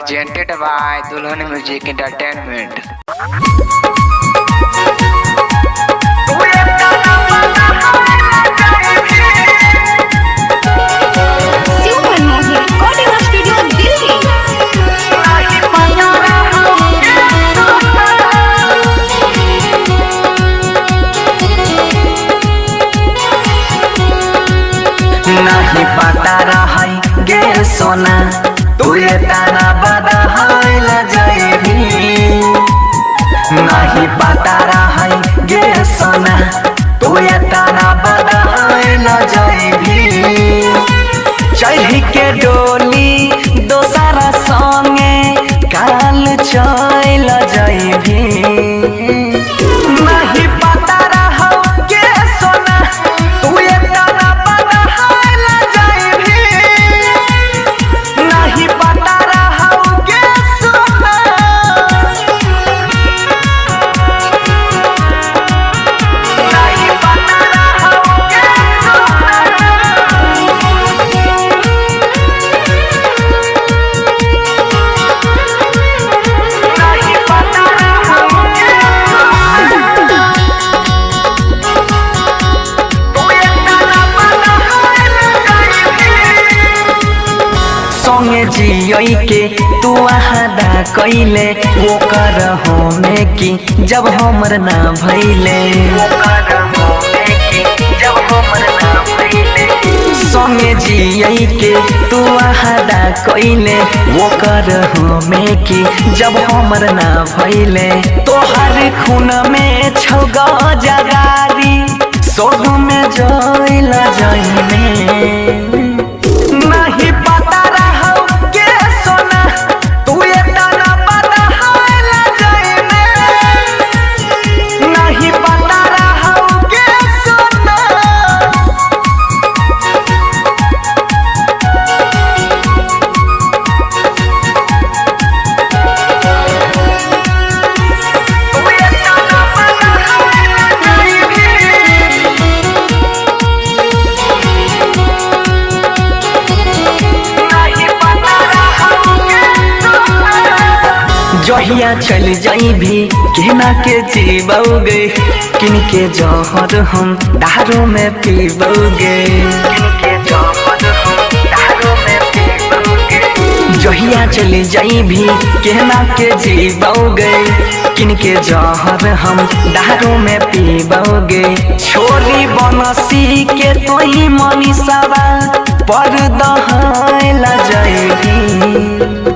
presented by Dulhan Music Entertainment. नहीं पता रही गे सोना तू ये ताना बदहाइल जाएगी। नहीं पता रही गे सोना तू ये ताना बदहाइल जाएगी। चढ़ी के डोली दोसरा संगे काल चल जाएगी। नहीं पता रहो गे सोना तू ये ताना बदहाइल जाएगी। नहीं पता रहो गे सोना नहीं पता रहो गे सोना नहीं पता रहो गे संगे जियई के तू आदा कैले वो कर में कि जब हमर ना भैले संगे जियई के तू आदा कैले वो कर में कि जब हमर ना भैले तोहर खून में छग जगारी सोग में जइल जइने। नहीं पता रहो गे सोना तू ये ताना बदहाइल जाएगी। नहीं पता रहो गे सोना तू ये ताना बदहाइल जाएगी। जहिया चल जाई भी केना के जीवोगे किनके जहर हम दारू में पीबोगे। जहिया चल जाई भी केना के जीवोगे किनके जहर हम दारू में पीबोगे। छोरी बनसी के तोही मनीषावा पर दहाइल जाएगी।